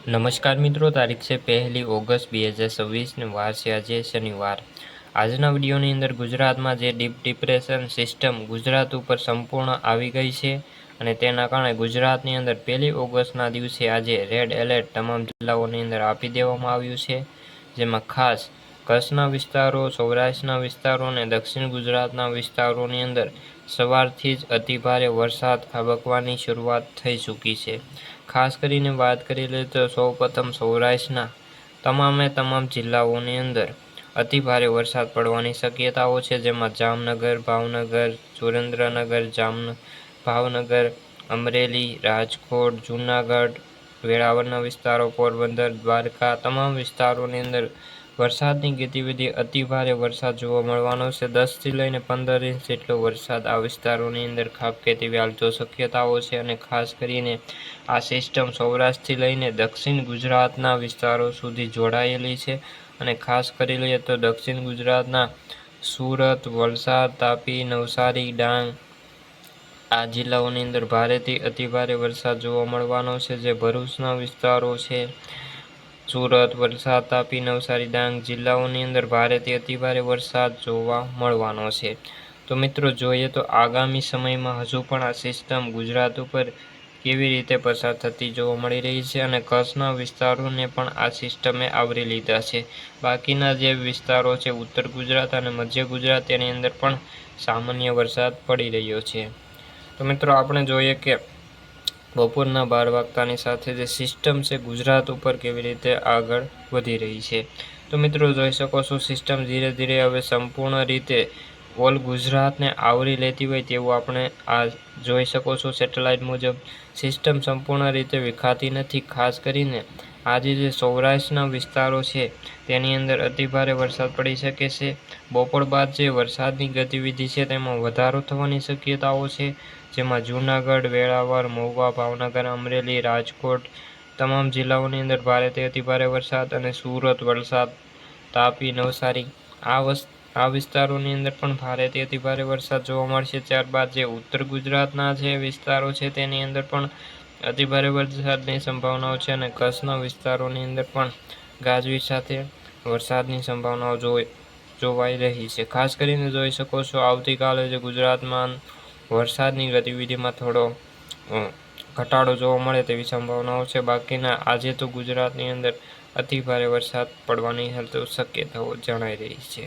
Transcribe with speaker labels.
Speaker 1: નમસ્કાર મિત્રો, તારીખ છે 1 ઓગસ્ટ 2026 ને વાર છે આજે શનિવાર। આજના વિડીયોની અંદર ગુજરાતમાં જે ડીપ ડિપ્રેશન સિસ્ટમ ગુજરાત ઉપર સંપૂર્ણ આવી ગઈ છે અને તેના કારણે ગુજરાતની અંદર 1 ઓગસ્ટના દિવસે આજે રેડ એલર્ટ તમામ જિલ્લાઓની અંદર આપી દેવામાં આવ્યું છે, જેમાં ખાસ કચ્છના વિસ્તારો, સૌરાષ્ટ્રના વિસ્તારો અને દક્ષિણ ગુજરાતના વિસ્તારોની અંદર સવારથી જ અતિભારે વરસાદ ખાબકવાની શરૂઆત થઈ ચૂકી છે। ખાસ કરીને વાત કરી લઈએ તો સૌપ્રથમ સૌરાષ્ટ્રના તમામ જિલ્લાઓની અંદર અતિભારે વરસાદ પડવાની શક્યતાઓ છે, જેમાં જામનગર, ભાવનગર, સુરેન્દ્રનગર, ભાવનગર, અમરેલી, રાજકોટ, જૂનાગઢ, વેરાવળના વિસ્તારો, પોરબંદર, દ્વારકા તમામ વિસ્તારોની અંદર વરસાદની ગતિવિધિ અતિભારે વરસાદ જોવા મળવાનો છે। 10થી લઈને 15 ઇંચ જેટલો વરસાદ આ વિસ્તારોની અંદર ખાબકે તેવી હાલ તો શક્યતાઓ છે અને ખાસ કરીને આ સિસ્ટમ સૌરાષ્ટ્રથી લઈને દક્ષિણ ગુજરાતના વિસ્તારો સુધી જોડાયેલી છે અને ખાસ કરી લઈએ તો દક્ષિણ ગુજરાતના સુરત, વલસાડ, તાપી, નવસારી, ડાંગ આ જિલ્લાઓની અંદર ભારેથી અતિભારે વરસાદ જોવા મળવાનો છે, જે ભરૂચના વિસ્તારો છે। સુરત, વલસાડ, તાપી, નવસારી, ડાંગ જિલ્લાઓની અંદર ભારેથી અતિભારે વરસાદ જોવા મળવાનો છે। તો મિત્રો જોઈએ તો આગામી સમયમાં હજુ પણ આ સિસ્ટમ ગુજરાત ઉપર કેવી રીતે પસાર થતી જોવા મળી રહી છે અને કચ્છના વિસ્તારોને પણ આ સિસ્ટમે આવરી લીધા છે। બાકીના જે વિસ્તારો છે ઉત્તર ગુજરાત અને મધ્ય ગુજરાત તેની અંદર પણ સામાન્ય વરસાદ પડી રહ્યો છે। તો મિત્રો આપણે જોઈએ કે બપોરના 12 વાગતાની સાથે જે સિસ્ટમ છે ગુજરાત ઉપર કેવી રીતે આગળ વધી રહી છે। તો મિત્રો જોઈ શકો છો સિસ્ટમ ધીરે ધીરે હવે સંપૂર્ણ રીતે ઓલ ગુજરાતને આવરી લેતી હોય તેવું આપણે આ જોઈ શકો છો। સેટેલાઇટ મુજબ સિસ્ટમ સંપૂર્ણ રીતે વિખાતી નથી। ખાસ કરીને આજે જે સૌરાષ્ટ્રના વિસ્તારો છે તેની અંદર અતિભારે વરસાદ પડી શકે છે। બપોર બાદ જે વરસાદની ગતિવિધિ છે તેમાં વધારો થવાની શક્યતાઓ છે, જેમાં જૂનાગઢ, વેરાવળ, મહુવા, ભાવનગર, અમરેલી, રાજકોટ તમામ જિલ્લાઓની અંદર ભારેથી અતિભારે વરસાદ અને સુરત, વલસાડ, તાપી, નવસારી આ વિસ્તારોની અંદર પણ ભારેથી અતિભારે વરસાદ જોવા મળશે। ત્યારબાદ જે ઉત્તર ગુજરાતના જે વિસ્તારો છે તેની અંદર પણ અતિભારે વરસાદની સંભાવનાઓ છે અને કચ્છના વિસ્તારોની અંદર પણ ગાજવીજ સાથે વરસાદની સંભાવનાઓ જોવાઈ રહી છે। ખાસ કરીને જોઈ શકો છો આવતીકાલે જે ગુજરાતમાં વરસાદની ગતિવિધિમાં થોડો ઘટાડો જોવા મળે તેવી સંભાવનાઓ છે। બાકીના આજે તો ગુજરાતની અંદર અતિભારે વરસાદ પડવાની હાલ તો શક્યતાઓ જણાઈ રહી છે।